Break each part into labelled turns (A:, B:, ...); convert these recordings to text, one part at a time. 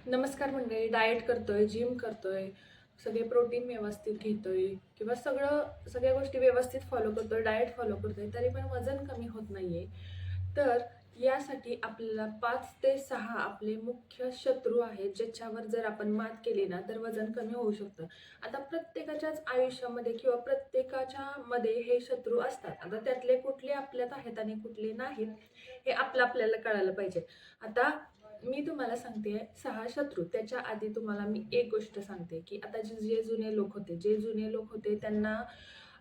A: नमस्कार मंडळी. डाएट करतोय, जिम करतोय, सगळे प्रोटीन व्यवस्थित घेतोय किंवा सगळ्या गोष्टी व्यवस्थित फॉलो करतोय, डाएट फॉलो करतोय, तरी पण वजन कमी होत नाहीये. तर यासाठी आपल्याला 5 ते 6 आपले मुख्य शत्रू आहेत, ज्याच्यावर जर आपण मात केली ना, तर वजन कमी होऊ शकतं. आता प्रत्येकाच्याच आयुष्यामध्ये किंवा प्रत्येकाच्या मध्ये हे शत्रू असतात. आता त्यातले कुठले आपल्यात आहेत आणि कुठले नाहीत, हे आपल्याला कळायला पाहिजे. आता मी तुम्हाला सांगते 6 शत्रू. त्याच्या आधी तुम्हाला मी एक गोष्ट सांगते, की आता जे जुने लोक होते त्यांना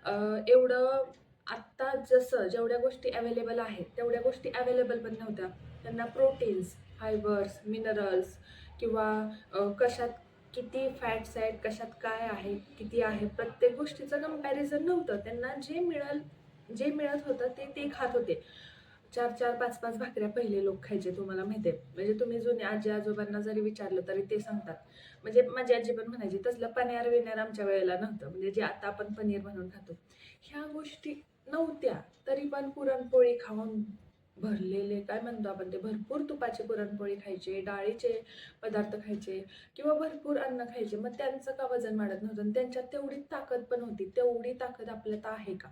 A: अ, एवढं आत्ता जसं जेवढ्या गोष्टी अवेलेबल आहेत, तेवढ्या गोष्टी अवेलेबल पण नव्हत्या. त्यांना प्रोटीन्स, फायबर्स, मिनरल्स किंवा कशात किती फॅट्स आहेत, कशात काय आहे, किती आहे, प्रत्येक गोष्टीचं कंपॅरिझन नव्हतं. त्यांना जे मिळत होतं ते खात होते. 4-4, 5-5 भाकऱ्या पहिले लोक खायचे, तुम्हाला माहिती आहे. म्हणजे तुम्ही जुन्या आजी-आजोबांना जरी विचारलं तरी ते सांगतात. म्हणजे माझी आजी पण म्हणायची, "तसलं पनीर-विनीर आमच्या वेळेला नव्हतं." म्हणजे जे आता आपण पनीर म्हणून खातो. ह्या गोष्टी नव्हत्या, तरी पण पुरणपोळी खाऊन भरलेले काय म्हणतो आपण ते भरपूर तुपाची पुरणपोळी खायचे, डाळीचे पदार्थ खायचे किंवा भरपूर अन्न खायचे. मग त्यांचं का वजन वाढत नव्हतं आणि त्यांच्यात तेवढी ताकद पण होती. तेवढी ताकद आपल्यात आहे का?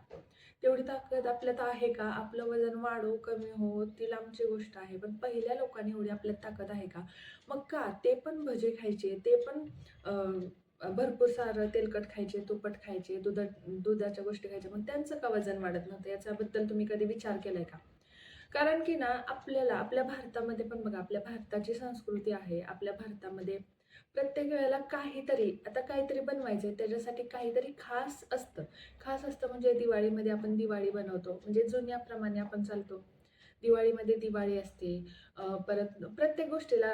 A: तेवढी ताकद आपल्यात आहे का? आपलं वजन वाढो, कमी हो, ती लांबची गोष्ट आहे. पण पहिल्या लोकांनी एवढी आपल्यात ताकद आहे का? मग का? ते पण भजे खायचे, ते पण भरपूर सारं तेलकट खायचे, तुपट खायचे, दुधाच्या गोष्टी खायच्या. मग त्यांचं का वजन वाढत नव्हतं? याच्याबद्दल तुम्ही कधी विचार केलाय का? कारण की ना, आपल्याला आपल्या भारतामध्ये पण बघा, आपल्या भारताची संस्कृती आहे. आपल्या भारतामध्ये प्रत्येक वेळेला काहीतरी बनवायचंय, त्याच्यासाठी काहीतरी खास असतं. खास असतं म्हणजे दिवाळीमध्ये आपण दिवाळी बनवतो. म्हणजे जुन्याप्रमाणे आपण चालतो. दिवाळीमध्ये दिवाळी असते. परत प्रत्येक गोष्टीला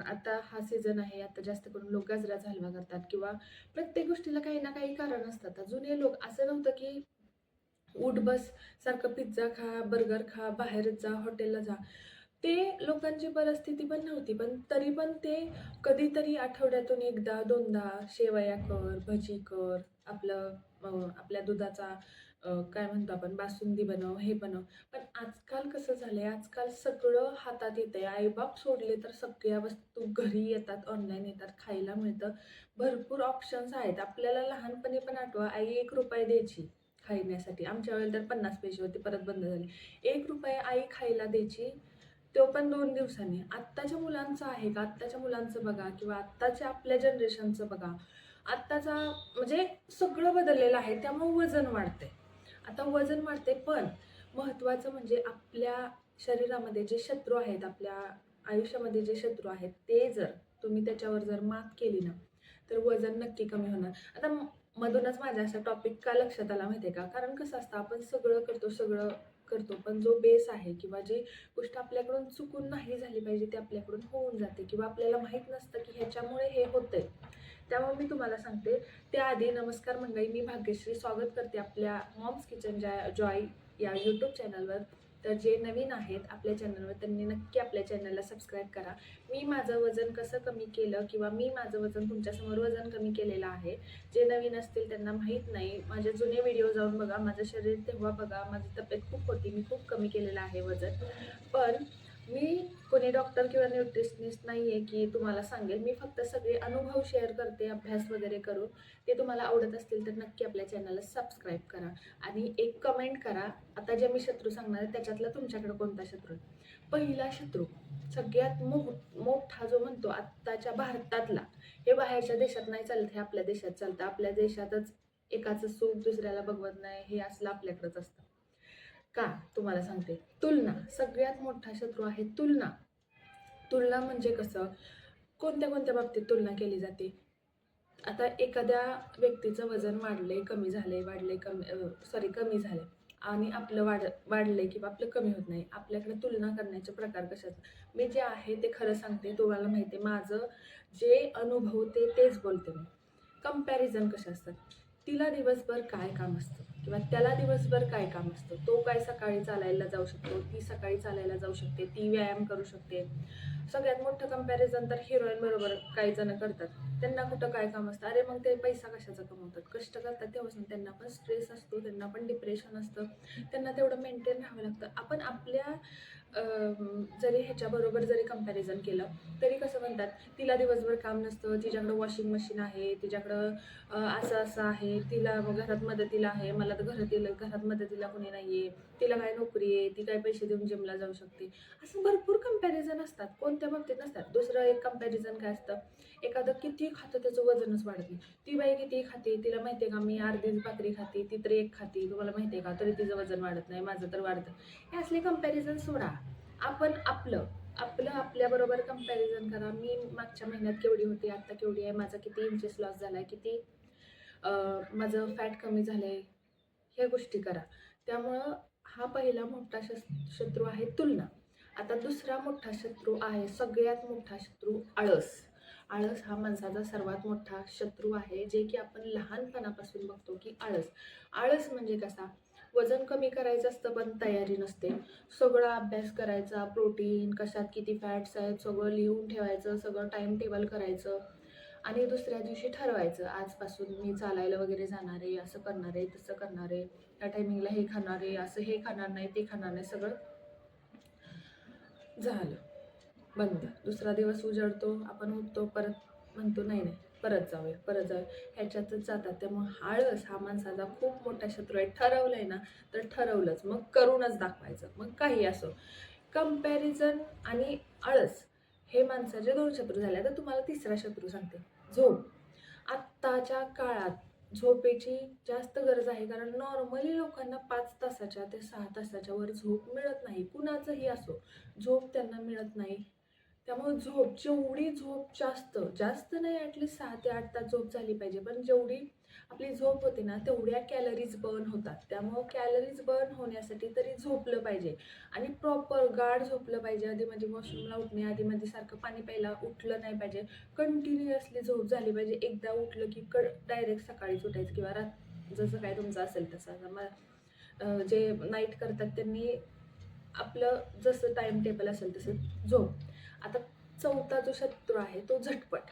A: आता हा सीझन आहे, आता जास्त करून लोक गजराचा हलवा करतात किंवा प्रत्येक गोष्टीला काही ना काही कारण असतात. आता जुने लोक असं नव्हतं की उठ बस सारखं पिझ्झा खा, बर्गर खा, बाहेर जा, हॉटेलला जा. ते लोकांची परिस्थिती पण नव्हती. पण तरी पण ते कधीतरी आठवड्यातून एकदा, दोनदा शेवया कर, भजी कर, आपल्या दुधाचा काय म्हणतो आपण बासुंदी बनव, हे बनव. पण आजकाल कसं झालंय, आजकाल सगळं हातात येतंय. आई-बाप सोडले तर सगळ्या वस्तू घरी येतात, ऑनलाईन येतात, खायला मिळतं. भरपूर ऑप्शन्स आहेत. आपल्याला लहानपणी पण आठवा, आई ₹1 द्यायची खाण्यासाठी. आमच्या वेळेला तर 50 पैसे होते, परत बंद झाले. ₹1 आई खायला द्यायची, तो पण 2 दिवसांनी. आत्ताच्या मुलांचं आहे का? आत्ताच्या मुलांचं बघा किंवा आत्ताच्या आपल्या जनरेशनचं बघा. आत्ताचा म्हणजे सगळं बदललेलं आहे. त्यामुळे वजन वाढतंय. आता वजन वाढते, पण महत्त्वाचं म्हणजे आपल्या शरीरामध्ये जे शत्रू आहेत, आपल्या आयुष्यामध्ये जे शत्रू आहेत, ते जर तुम्ही त्याच्यावर जर मात केली ना, तर वजन नक्की कमी होणार. आता मधूनच माझ्या असा टॉपिक का लक्षात आला माहिती आहे का? कारण कसं असतं, आपण सगळं करतो, पण जो बेस आहे किंवा जी गोष्ट आपल्याकडून चुकून नाही झाली पाहिजे, ती आपल्याकडून होऊन जाते किंवा आपल्याला माहीत नसतं की ह्याच्यामुळे हे होतंय. त्यामुळे मी तुम्हाला सांगते, त्याआधी नमस्कार मंडळी, मी भाग्यश्री स्वागत करते आपल्या मॉम्स किचन जॉय या यूट्यूब चॅनलवर. तर जे नवीन आहेत आपल्या चॅनलवर, त्यांनी नक्की आपल्या चॅनलला सबस्क्राईब करा. मी माझं वजन कसं कमी केलं किंवा मी माझं वजन तुमच्यासमोर वजन कमी केलेलं आहे. जे नवीन असतील त्यांना माहीत नाही, माझे जुने व्हिडिओ जाऊन बघा, माझं शरीर तेव्हा बघा, माझी तब्येत खूप होती, मी खूप कमी केलेलं आहे वजन. पण मी कोणी डॉक्टर किंवा न्यूट्रिशनिस्ट नाही आहे की तुम्हाला सांगेल. मी फक्त सगळे अनुभव शेअर करते, अभ्यास वगैरे करून. ते तुम्हाला आवडत असतील तर नक्की आपल्या चॅनलला सबस्क्राईब करा आणि एक कमेंट करा. आता जे मी शत्रू सांगणार आहे त्याच्यातला तुमच्याकडे कोणता शत्रू आहे? पहिला शत्रू, सगळ्यात मोठा जो म्हणतो आत्ताच्या भारतातला, हे बाहेरच्या देशात नाही चालत, हे आपल्या देशात चालतं. आपल्या देशातच एकाचं सुख दुसऱ्याला बघवत नाही, हे असलं आपल्याकडंच असतं. का? तुम्हाला सांगते. तुलना. सगळ्यात मोठा शत्रू आहे तुलना. तुलना म्हणजे कसं? कोणत्या कोणत्या बाबतीत तुलना केली जाते? आता एखाद्या व्यक्तीचं वजन वाढलंय, कमी झालंय, कमी झालंय आणि आपलं वाढलंय किंवा आपलं कमी होत नाही. आपल्याकडे तुलना करण्याचे प्रकार कशाचे? मी जे आहे ते खरं सांगते. तुम्हाला माहिती आहे, माझं जे अनुभवते तेच बोलते मी. कंपॅरिझन कशा असतात? तिला दिवसभर काय काम असतं किंवा त्याला दिवसभर काय काम असतं? तो काय सकाळी चालायला जाऊ शकतो, ती सकाळी चालायला जाऊ शकते, ती व्यायाम करू शकते. सगळ्यात मोठं कंपॅरिझन तर हिरोईन बरोबर काही जण करतात. त्यांना कुठं काय काम असतं? अरे मग ते पैसा कशाचा कमवतात? कष्ट करतात तेव्हाच ना. त्यांना पण स्ट्रेस असतो, त्यांना पण डिप्रेशन असतं, त्यांना तेवढं मेंटेन राहावं लागतं. आपण आपल्या जरी ह्याच्याबरोबर जरी कंपॅरिझन केलं तरी कसं म्हणतात, तिला दिवसभर काम नसतं, तिच्याकडं वॉशिंग मशीन आहे, तिच्याकडं असं असं आहे, तिला घरात मदतीला आहे, मला तर घरात मदतीला कोणी नाही आहे, तिला काय नोकरी आहे, ती काय पैसे देऊन जिमला जाऊ शकते. असं भरपूर कंपॅरिझन असतात, कोणत्या बाबतीत नसतात. दुसरं एक कंपॅरिझन काय असतं, एखादं किती खातं त्याचं वजनच वाढत नाही. ती बाई किती खाते तिला माहिती आहे का, मी अर्धीच भाकरी खाते, ती तर एक खाते, तुम्हाला माहिती आहे का, तरी तिचं वजन वाढत नाही, माझं तर वाढतं. हे असले कंपॅरिझन सोडा. आपण आपलं आपलं आपल्याबरोबर कंपॅरिझन करा. मी मागच्या महिन्यात केवढी होती, आत्ता केवढी आहे, माझा किती इंचेस लॉस झाला आहे, किती माझं फॅट कमी झालं आहे, ह्या गोष्टी करा. त्यामुळं हा पहिला मोठा शत्रू आहे तुलना. आता दुसरा मोठा शत्रू आहे, सगळ्यात मोठा शत्रू आळस. आळस हा माणसाचा सर्वात मोठा शत्रू आहे, जे की आपण लहानपणापासून बघतो की आळस. आळस म्हणजे कसा, वजन कमी करायचं असतं पण तयारी नसते. सगळा अभ्यास करायचा, प्रोटीन कशात किती फॅट्स आहेत सगळं लिहून ठेवायचं, सगळं टाईम टेबल करायचं आणि दुसऱ्या दिवशी ठरवायचं, आजपासून मी चालायला वगैरे जाणार आहे, असं करणार आहे, तसं करणार आहे, त्या टायमिंगला हे खाणार आहे, असं हे खाणार नाही, ते खाणार नाही, सगळं झालं बंद. दुसरा दिवस उजाडतो, आपण उठतो, परत म्हणतो नाही नाही परत जाऊया परत जाऊया, ह्याच्यातच जातात. त्यामुळे आळस हा माणसाचा खूप मोठा शत्रू आहे. ठरवलंय ना तर ठरवलंच, मग करूनच दाखवायचं, मग काही असो. कंपॅरिझन आणि आळस हे माणसाचे 2 शत्रू झाले. आता तुम्हाला तिसरा शत्रू सांगते, झोप. आत्ताच्या काळात झोपेची जास्त गरज आहे, कारण नॉर्मली लोकांना 5 तासाच्या ते 6 तासाच्या वर झोप मिळत नाही, कुणाचंही असो, झोप त्यांना मिळत नाही. त्यामुळे जेवढी झोप जास्त जास्त नाही, ॲटलिस्ट 6 ते 8 तास झोप झाली पाहिजे, पण जेवढी आपली झोप होते ना तेवढ्या कॅलरीज बर्न होतात. त्यामुळं कॅलरीज बर्न होण्यासाठी तरी झोपलं पाहिजे आणि प्रॉपर गाढ झोपलं पाहिजे. आधीमध्ये वॉशरूमला उठणे, आधीमध्ये सारखं पाणी प्यायला उठलं नाही पाहिजे. कंटिन्युअसली झोप झाली पाहिजे. एकदा उठलं की डायरेक्ट सकाळीच उठायचं किंवा जसं काय तुमचं असेल तसं. जे नाईट करतात त्यांनी आपलं जसं टाईम टेबल असेल तसं झोप. आता चौथा जो शत्रू आहे तो झटपट.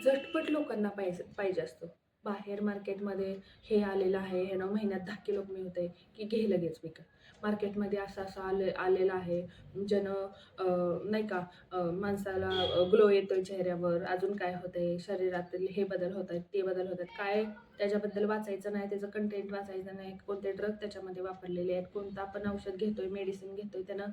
A: झटपट लोकांना पाहिजे असतो. बाहेर मार्केटमध्ये हे आलेलं आहे, ह्यानं महिन्यात 10 किलो कमी होते की घे लगेच विकत. मार्केटमध्ये असं असं आलेलं आहे, ज्यानं नाही का माणसाला ग्लो येतोय चेहऱ्यावर, अजून काय होतंय, शरीरातील हे बदल होत आहेत, ते बदल होत आहेत, काय त्याच्याबद्दल वाचायचं नाही, त्याचं कंटेंट वाचायचं नाही, कोणते ड्रग त्याच्यामध्ये वापरलेले आहेत, कोणतं आपण औषध घेतोय, मेडिसिन घेतोय, त्यानं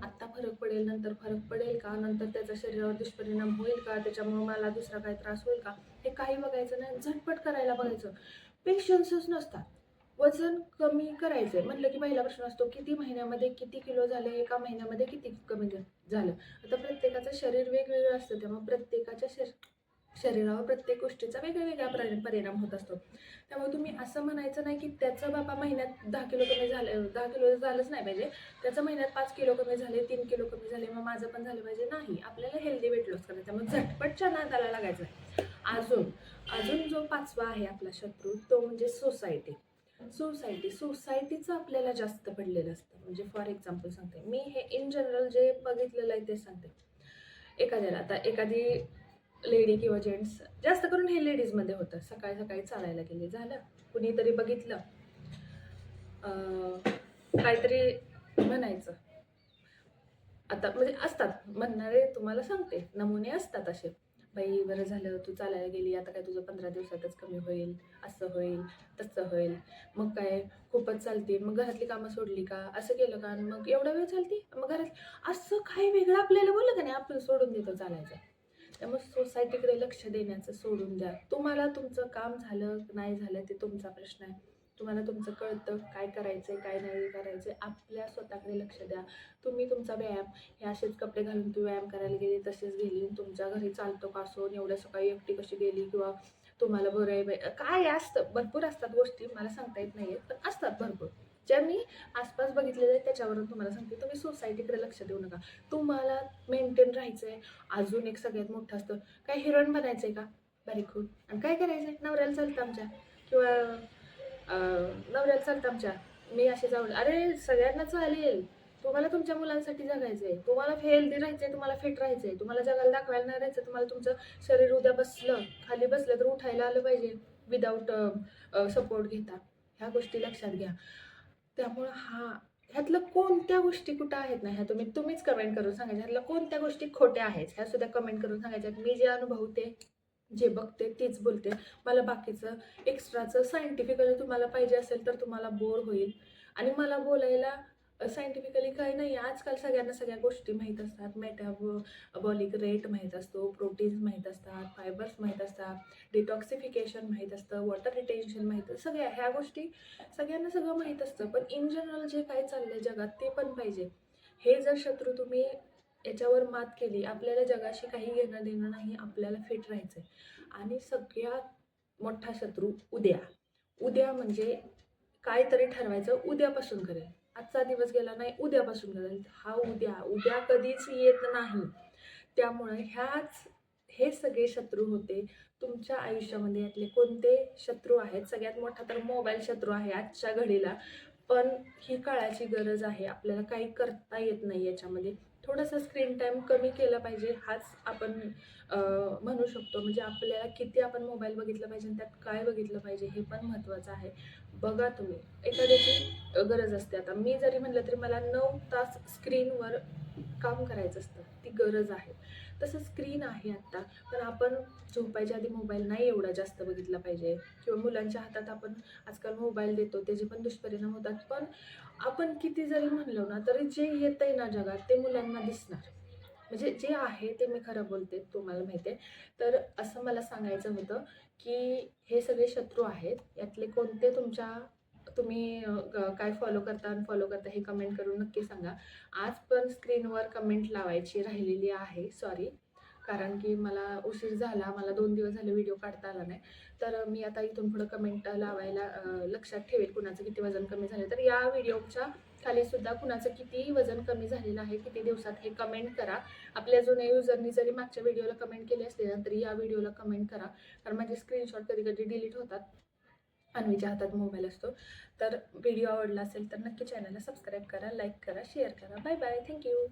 A: आत्ता फरक पडेल, नंतर फरक पडेल का, नंतर त्याचा शरीरावर दुष्परिणाम होईल का, त्याच्यामुळे मला दुसरा काही त्रास होईल का, हे काही बघायचं नाही, झटपट करायला बघायचं. पेशन्सच नसतात. वजन कमी करायचं आहे म्हटलं की पहिला प्रश्न असतो, किती महिन्यामध्ये किती किलो झाले, एका महिन्यामध्ये किती कमी झालं. आता प्रत्येकाचं शरीर वेगवेगळं असतं, त्यामुळे प्रत्येकाच्या शरीरावर प्रत्येक गोष्टीचा वेगळा परिणाम होत असतो. त्यामुळे तुम्ही असं म्हणायचं नाही की त्याचं बाबा महिन्यात 10 किलो कमी झालं, 10 किलो झालंच नाही पाहिजे, त्याचं महिन्यात 5 किलो कमी झाले, 3 किलो कमी झाले, मग माझं पण झालं पाहिजे. नाही, आपल्याला हेल्दी वेट लॉस करायचं, त्यामुळे झटपटच्या नादाला लागायचं आहे. अजून अजून जो 5वा आहे आपला शत्रू, तो म्हणजे सोसायटीचं आपल्याला जास्त पडलेलं असतं. म्हणजे फॉर एक्झाम्पल सांगते मी, हे इन जनरल जे बघितलेलं आहे ते सांगते. एखाद्याला आता एखादी लेडी किंवा जेंट्स, जास्त करून हे लेडीजमध्ये होतं, सकाळी सकाळी चालायला गेले, झालं कुणीतरी बघितलं, काहीतरी म्हणायचं. आता म्हणजे असतात म्हणणारे, तुम्हाला सांगते नमुने असतात असे, बाई बरं झालं तू चालायला गेली, आता काय तुझं 15 दिवसातच कमी होईल, असं होईल तसं होईल, मग काय खूपच चालते, मग घरातली कामं सोडली का, असं केलं का, मग एवढा वेळ चालते, मग घरात असं काही वेगळं आपल्याला बोललं का नाही, आपण सोडून देतो चालायचं. त्यामुळे सोसायटीकडे लक्ष देण्याचं सोडून द्या. तुम्हाला तुमचं काम झालं नाही झालं ते तुमचा प्रश्न आहे. तुम्हाला तुमचं कळतं काय करायचंय काय नाही करायचंय. आपल्या स्वतःकडे लक्ष द्या. तुम्ही तुमचा व्यायाम, हे असेच कपडे घालून तू व्यायाम करायला गेली तसेच गेली, तुमच्या घरी चालतो का असो, एवढ्या सकाळी एकटी कशी गेली, किंवा तुम्हाला बरं आहे काय असतं, भरपूर असतात गोष्टी, मला सांगता येत नाही पण असतात भरपूर, ज्या मी आसपास बघितलेल्या आहेत त्याच्यावरून तुम्हाला सांगते. तुम्ही सोसायटीकडे लक्ष देऊ नका. तुम्हाला मेंटेन राहायचं आहे. अजून एक सगळ्यात मोठं असतं, काय हिरोईन बनायचं आहे का बारीक होऊन, आणि काय करायचं आहे, नवऱ्याला चालतं आमच्या, किंवा नवऱ्याला चालतं आमच्या, मी असे जाऊ, अरे सगळ्यांना चालेल. तुम्हाला तुमच्या मुलांसाठी जगायचं आहे, तुम्हाला हेल्दी राहायचं आहे, तुम्हाला फिट राहायचं आहे, तुम्हाला जगाला दाखवायला नाही राहायचं. तुम्हाला तुमचं शरीर उद्या खाली बसलं तर उठायला आलं पाहिजे विदाऊट सपोर्ट घेता. ह्या गोष्टी लक्षात घ्या. त्यामुळं ह्यातलं कोणत्या गोष्टी कुठं आहेत ना, ह्या तुम्हीच कमेंट करून सांगायच्या. ह्यातल्या कोणत्या गोष्टी खोट्या आहेत ह्या सुद्धा कमेंट करून सांगायच्या. मी जे अनुभवते, जे बघते तेच बोलते. मला बाकीचं एक्स्ट्राचं सायंटिफिकली तुम्हाला पाहिजे असेल तर तुम्हाला बोर होईल. आणि मला बोलायला सायंटिफिकली काही नाही. आजकाल सगळ्यांना सगळ्या गोष्टी माहीत असतात. मेटाबॉलिक रेट माहीत असतो, प्रोटीन्स माहीत असतात, फायबर्स माहीत असतात, डिटॉक्सिफिकेशन माहीत असतं, वॉटर रिटेन्शन माहीत असतं. सगळ्या ह्या गोष्टी सगळ्यांना सगळं माहीत असतं. पण इन जनरल जे काय चाललंय जगात ते पण पाहिजे. हे जर शत्रू तुम्ही याच्यावर मात केली, आपल्याला जगाशी काही घेणं देणं नाही, आपल्याला फिट राहायचं आहे. आणि सगळ्यात मोठा शत्रू उद्या. उद्या म्हणजे काहीतरी ठरवायचं, उद्यापासून करेल. आजचा दिवस गेला नाही, उद्यापासून करेल. हा उद्या कधीच येत नाही. त्यामुळे हे सगळे शत्रू होते तुमच्या आयुष्यामध्ये. यातले कोणते शत्रू आहेत? सगळ्यात मोठा तर मोबाईल शत्रू आहे आजच्या घडीला. पण ही काळाची गरज आहे. आपल्याला काही करता येत नाही याच्यामध्ये. थोडासा स्क्रीन टाईम कमी केला पाहिजे, हाच आपण म्हणू शकतो. म्हणजे आपल्याला किती आपण मोबाईल बघितला पाहिजे आणि त्यात काय बघितलं पाहिजे हे पण महत्त्वाचं आहे. बघा तुम्ही, एखाद्याची गरज असते. आता मी जरी म्हटलं तरी मला 9 तास स्क्रीनवर काम करायचं असतं, ती गरज आहे. तसं स्क्रीन आहे आत्ता, पण आपण झोपायच्या आधी मोबाईल नाही एवढा जास्त बघितला पाहिजे. किंवा मुलांच्या हातात आपण आजकाल मोबाईल देतो, त्याचे पण दुष्परिणाम होतात. पण आपण किती जरी म्हणलो ना, तरी जे येतंय ना जगात ते मुलांना दिसणार. म्हणजे जे आहे ते मी खरं बोलते, तुम्हाला माहिती आहे. तर असं मला सांगायचं होतं की हे सगळे शत्रू आहेत. यातले कोणते तुम्ही काय फॉलो करता, अनफॉलो करता हे कमेंट करून नक्की सांगा. आज पण स्क्रीनवर कमेंट लावायची राहिलेली आहे, सॉरी. कारण की मला उशीर झाला, मला 2 दिवस झाले व्हिडिओ काढता आला नाही. तर मी आता इथून पुढं कमेंट लावायला लक्षात ठेवेल, कुणाचं किती वजन कमी झालं. तर या व्हिडिओच्या खाली सुद्धा कुणाचं किती वजन कमी झालेलं आहे, किती दिवसात, हे कमेंट करा. आपल्या जुन्या युजरनी जरी मागच्या व्हिडिओला कमेंट केली असली ना, तरी या व्हिडिओला कमेंट करा. कारण माझे स्क्रीनशॉट कधी कधी डिलीट होतात. अन्वीच्या हातात मोबाईल असतो. तर व्हिडिओ आवडला असेल तर नक्की चॅनलला सबस्क्राईब करा, लाईक करा, शेअर करा. Bye bye. थँक्यू.